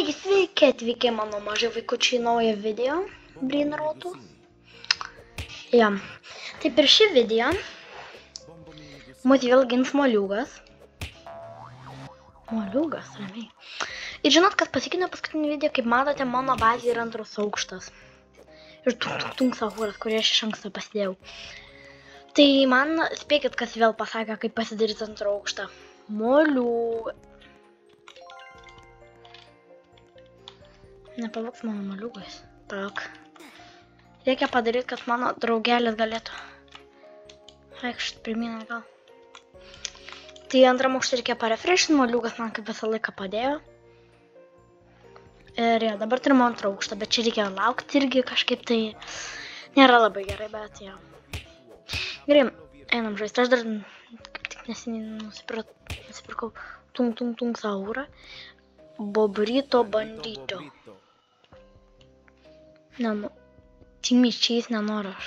Taigi sveiki atvykę mano maži vaikučiai naują video Brainrotų. Ja. Tai per šį video mus vėl gins Moliūgas. Moliūgas, ramiai. Ir žinot, kas pasikeitė paskutinį video, kaip matote, mano bazė yra antras aukštas. Ir tung Sahuras, kurį aš iš anksto pasidėjau. Tai man spėkit, kas vėl pasakė, kaip pasidaryti antrą aukštą. Moliūgas. Nepavoks mano Moliūgas. Tak. Reikia padaryti, kad mano draugelis galėtų vaikščioti pirmyn atgal. Tai antram aukštui reikia parefreshinti, Moliūgas man kaip visą laiką padėjo. Ir ja, dabar turime antrą aukštą, bet čia reikia laukti irgi kažkaip tai nėra labai gerai, bet ja. Gerai, einam žaisti. Aš dar kaip tik neseniai nusipirkau tung Sahurą. Bobrito bandito. Nenu, timičiais nenoriu aš.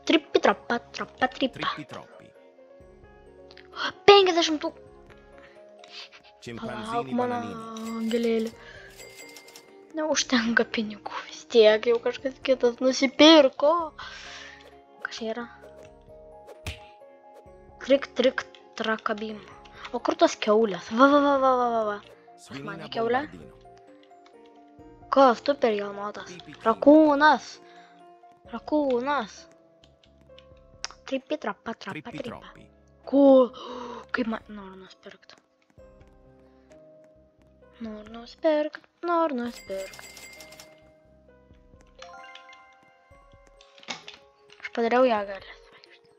Tripi tropa. 50 tų. Palauk mano angelėlį. Neužtenka pinigų vis tiek, jau kažkas kitas nusipirko. Kas čia yra? Trik trakabim. O kur tos kiaulės? Va. Pas mane kiaulė? Kas tu per jaunotas? Rakūnas. Tripi trapa. Ko? Kaip man noriu nusipirkt. Noriu nusipirkt. Aš padariau ją galės vaikšti.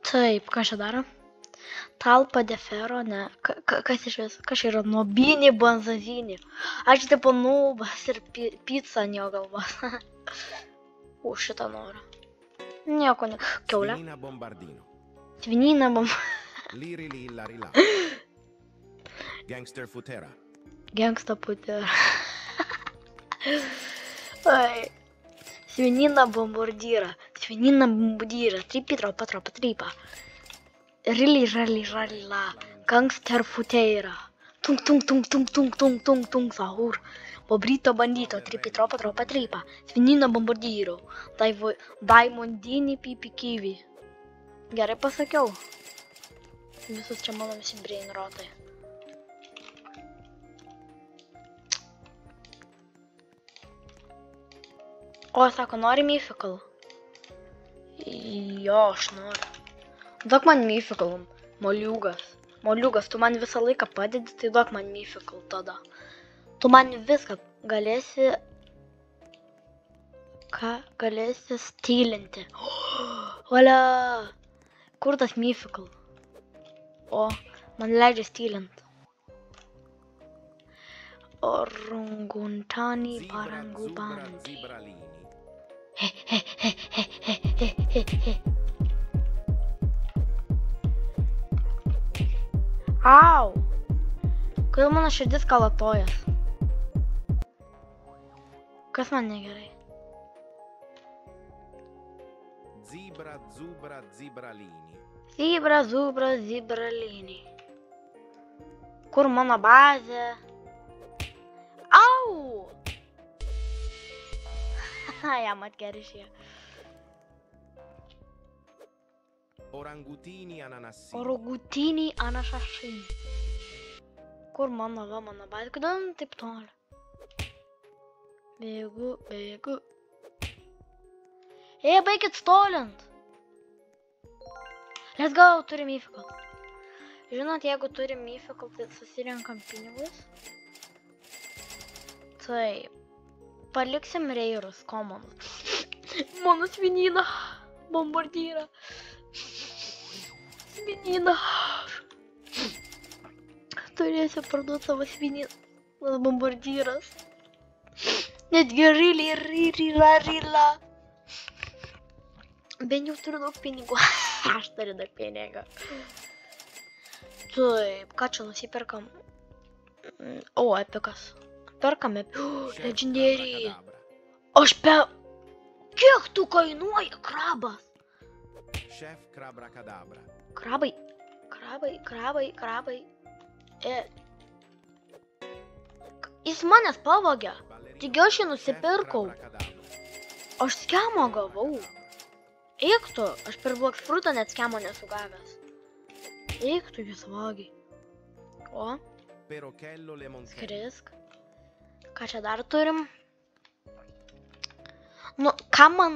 Taip, ką čia daro? Talpa de ferro, ne. Kas iš vis? Kas yra? Nobinį banzazinį. Aš tipo nubas ir pizza ant jo galvos. Šitą noriu. Nieko ne. Kiaulė. Svinina bombardino. Gangster futera. Svinina bombardyra. Tripi tropa. Rali la. Gangster futera. Tung Sahur. Bobrito bandito. Tripi tropa. Svinina bombardyro. Daimondinį pipi kiwi. Gerai pasakiau. Visus čia mano visi brainrotai. O, sako, nori myfikal? Jo, aš noriu. Duok man myfikal, Moliūgas, tu man visą laiką padedi, tai duok man myfikal tada. Tu man viską galėsi... galėsi stylinti. Olia! Kur tas myfikal? O, man leidžia stylinti. Oranguntani parangubandi. Au! Kodėl mano širdis kalatojas? Kas man negerai? Zibralini. Kur mano bazė? Au! Jam atkeršė. Orangutini ananašini. Kur mano bazė? Kodėl taip toli? Bėgu. Baikit stolint. Let's go, turim myfikal. Žinot, jeigu turim myfikal, tai susirenkam pinigus. Taip. Paliksim reirus, komanus. Mano svinina. Bombardyra. Svinina. Turėsiu parduoti savo svininą. Bombardyras. Netgi rila. Ben jau turiu daug pinigų. Aš turiu daug pinigų. Taip, ką čia nusiperkam? O, epikas. Perkam legendary. Aš Kiek tu kainuoja krabas? Chef Krabrakadabra. Krabai. Jis manęs pavogė. Ballerino Taigi aš jį chef nusipirkau. Abracadabra. Aš skemo gavau. Eik tu, aš per Bloxfruitą net skemo nesu gavęs. Eik tu, jis vagiai. O, Perochello Lemoncello. skrisk. Ką čia dar turim? Nu, ką man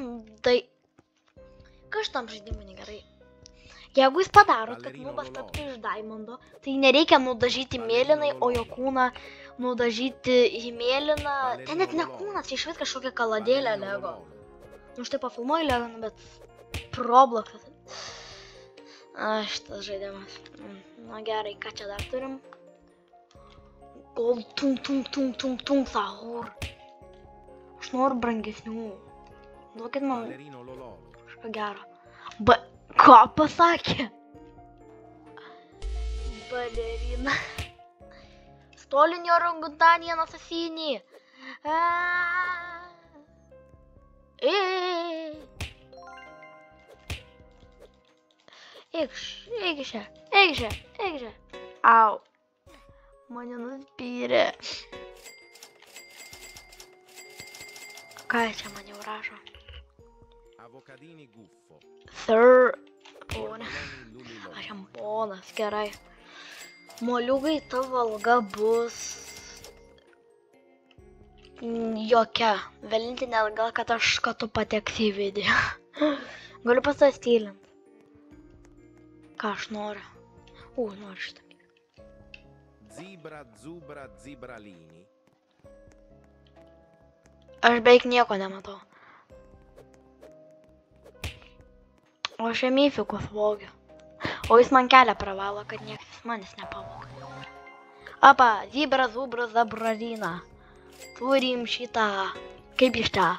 Ką šitam žaidimui negerai? Jeigu jis padaro, kad nubas taptų iš Diamondo, tai nereikia nudažyti mėlynai, o jo kūną nudažyti į mėlyną. Ten net ne kūnas, čia iš vis kažkokia kaladėlė Lego. Nu, štai pafilmuoju Lego, bet Robloxas. Šitas žaidimas. Na gerai, ką čia dar turim? Gold tung sahur. Aš noriu brangesnių. Duokit man Ballerino Lololo. kažką gero. Ką pasakė? Balerina. Stolinio orangutanį asasinį. Eik čia. Au. Mane nuspyrė. Ką čia man jau rašo? Avocadini Guffo. Sir. Pone. Borboloni Lulilolo. Aš jam ponas, gerai. Moliukai, tavo alga bus jokia. Vienintelė alga, kad tu pateksi į video. Galiu pasistylint. Ką aš noriu? Noriu šitą. Zebra Zubra Zebralini. Aš beveik nieko nematau. O aš jam įfikus vogiu. O jis man kelią pravalo, kad niekas manęs nepavogia. Apa, Zebra Zubra Zebralina. Turim šitą. Kaip iš tą?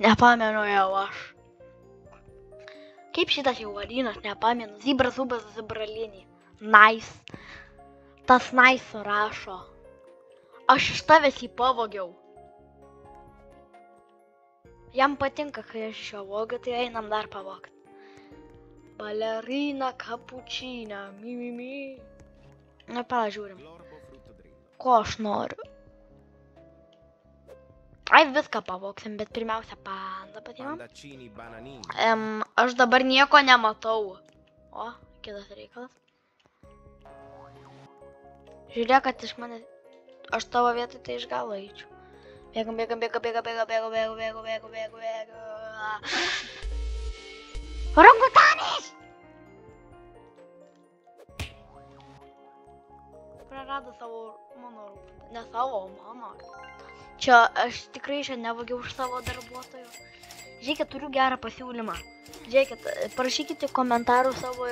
Nepamenu jau aš. Kaip šitas jau vadinas, nepamenu. Zebra Zubra Zebralini. Nice. Tas nice rašo. Aš iš tavęs jį pavogiau. Jam patinka, kai aš iš jo vogiu, tai einam dar pavogti. Balerina cappuccina, mi. Na, pažiūrim. Glorbo Fruttodrillo. Ko aš noriu? Ai, viską pavogsim, bet pirmiausia panda patimam. Pandaccini Bananini. Aš dabar nieko nematau. O, kitas reikalas. Žiūrėk, kad iš manęs... Aš tavo vietoj tai iš galo eičiau. Bėgam. Orangutanis! Prarado savo, ne savo, mano. Čia aš tikrai šiandien nevagiau už savo darbuotojų. Žiūrėkit, turiu gerą pasiūlymą. Žiūrėkit, parašykite komentarų savo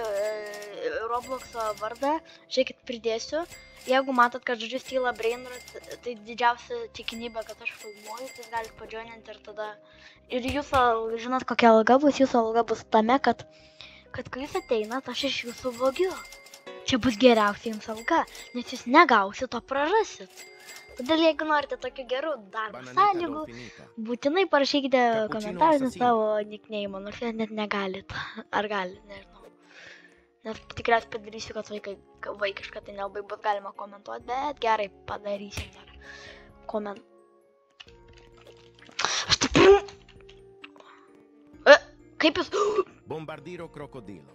Robloxo vardą. Žiūrėkit, pridėsiu. Jeigu matot, kad žodžiu Styla Brainrot, tai didžiausia tikimybė, kad aš filmuoju, tai galit padžioninti ir tada... Ir jūsų, žinot, kokia alga bus? Jūsų alga bus tame, kad kai jūs ateinat, aš iš jūsų vogiu. Čia bus geriausia jums alga, nes jūs negausit, o prarasit. Todėl, jeigu norite tokių gerų darbo sąlygų, būtinai parašykite komentarus savo nickname, nors jūs net negalit. Ar galit, nežinau. Nes tikriausiai padarysiu, kad vaikiška, tai nelabai bus galima komentuoti, bet gerai padarysim dar. Aš taip... Kaip jūs... Bombardiro Crocodilo.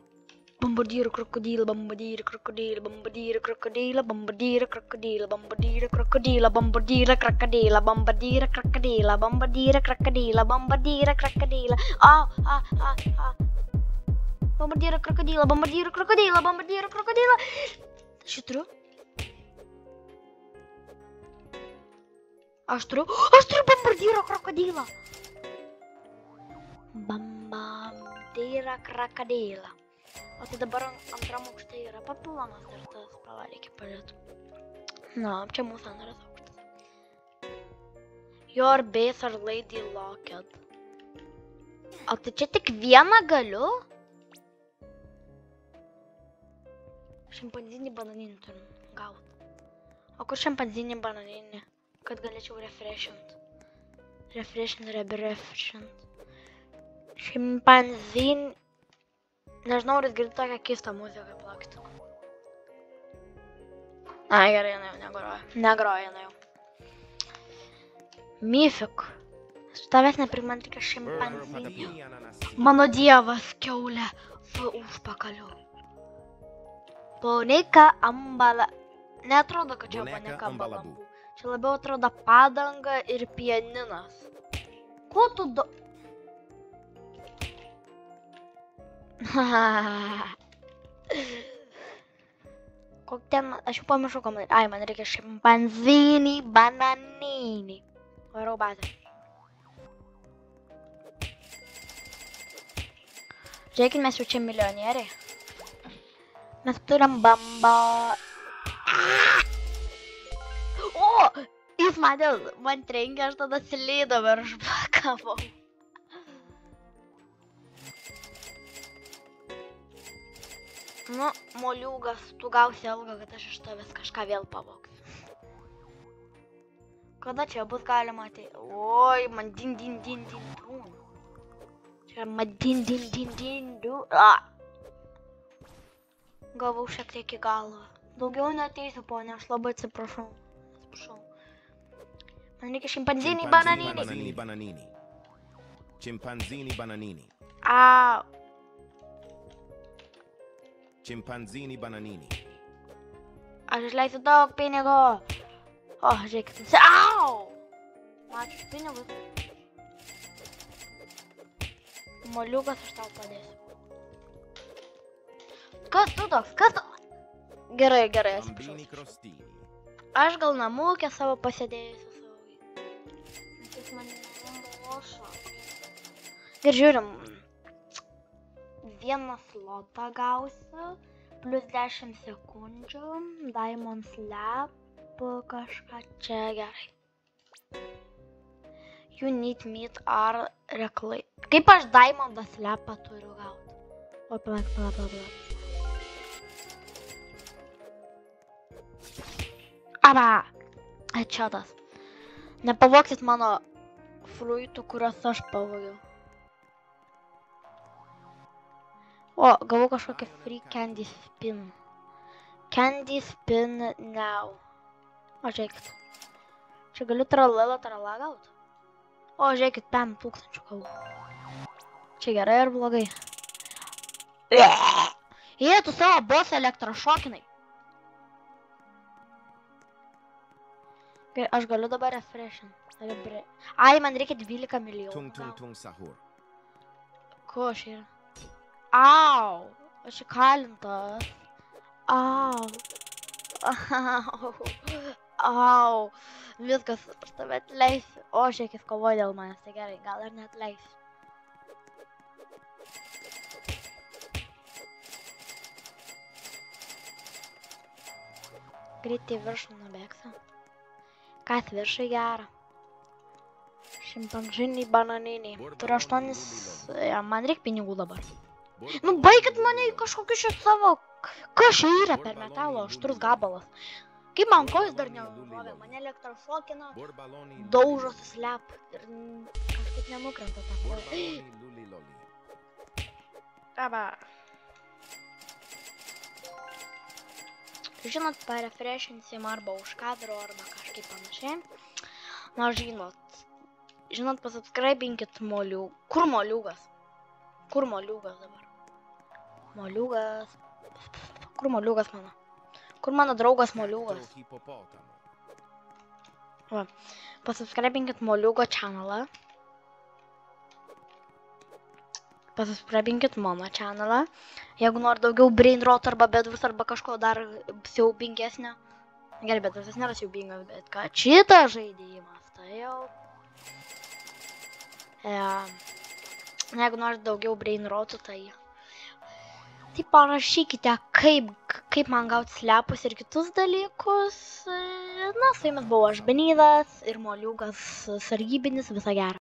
Bombardiro krokodilo, bombardiro krokodilo, bombardiro krokodilo, bombardiro krokodilo, bombardiro krokodilo, bombardiro krokodilo, bombardiro krokodilo, bombardiro krokodilo, bombardiro krokodilo. Bombardiro krokodilo, bombardiro krokodilo, bombardiro krokodilo. Aš turiu? Aš turiu bombardiro krokodilą. Bombardiro krokodilą. O tai dabar antram aukšte yra papildomas dar tas, reikia pažiūrėti. Na, čia mūsų antras aukštas. Your base are lady locked. O tai čia tik vieną galiu? Šimpanzinį bananinį turim gauti. O kur šimpanzinį bananinį? Kad galėčiau refreshint. Refreshint. Šimpanzinį... Nežinau, ar jis girdi tokią keistą muziką kaip plakti. Ai, gerai, jinai jau negroja. Negroja jinai jau. Mythic. Su tavęs neprimant reikia Burro šimpanzinį. patapini ananasini. Mano dievas, kiaulė su užpakaliu. Bonika ambala. Neatrodo, kad čia Boneka bonika ambala. ambalabu. Čia labiau atrodo padanga ir pianinas. Ko tu do... Kok ten... Aš jau pamiršau, ko man... Ai, man reikia šimpanzinį, bananinį. Varau bazę. Žiūrėkit, mes jau čia milijonieriai. Mes turim bambą. O! Jis man trenkė, aš tada slydau ir aš pakavau. Nu, moliūgas, tu gausi algą, kad aš iš tavęs kažką vėl pavoksiu. Kada čia bus galima ateiti? Oi, man din drūn. Čia man din drūn. Gavau šiek tiek į galvą. Daugiau neteisiu, ponė, aš labai atsiprašau. Man reikia šimpanzinį bananinį. Bananini bananini. Chimpanzini bananini. Au. Chimpanzini bananini. Aš išleisiu daug pinigų. O, žiūrėkit. Au! Ačiū už pinigus. Moliūgas, aš tau padėsiu. Kas tu toks? Kas tu? Gerai, atsiprašau. Bambini crostini. Aš gal namūkę savo pasėdėjusiu savo. Jis mane nelošo. Ir žiūrim. Vieną slotą gausiu. Plus 10 sekundžių. Diamond slap. Kažką čia gerai. You need meat ar reklai. Kaip aš Diamondą slapą turiu gauti? O, palauk. Aba! Atšiotas. Nepavoksit mano fruitų, kuriuos aš pavogiau. O, gavau kažkokią free candy spin. Candy spin now. O, žiūrėkit. Čia galiu tralala gaut. O, žiūrėkit, 5000 gavau. Čia gerai ar blogai? Jie, tu savo bosą elektrošokinai. Gerai, aš galiu dabar refreshin. Ai, man reikia 12 milijonų. Tung sahur. Ko aš yra? Au! Aš įkalintas. Au! Au! Viskas, aš tave atleisiu. O, žiūrėkis kovoja dėl manęs, tai gerai, gal ir neatleisiu. Greitai viršų nubėgsiu. Kas viršai gera? Šimpanzinį bananiniai. Turiu 8... Man reikia pinigų dabar. Nu, baikit mane į kažkokius čia savo... Kas čia yra per metalo aštrus gabalas? Kaip man kojas dar neužmovė? Mane elektrošokina, daužosi slep ir kažkaip nenukrenta tą koją. Aba. Žinot, parefreshinsim arba už kadro, arba kažkaip panašiai. Na, žinot, pasubscribinkit moliūgą. Kur moliūgas? Kur moliūgas dabar? Moliūgas. Kur moliūgas mano? Kur mano draugas moliūgas? Va, pasubscribinkit moliūgo channelą. Pasubscribinkit mano channelą. Jeigu nori daugiau brainrot arba bedvus arba kažko dar siaubingesnio. Gerai, bedvusas nėra siaubingas, bet kad šitas žaidimas, tai jau... Jeigu nori daugiau brainrotų, tai... Tai parašykite, kaip man gauti slepus ir kitus dalykus. Na, su jumis buvau aš Benidas ir moliūgas sargybinis, visą gerą.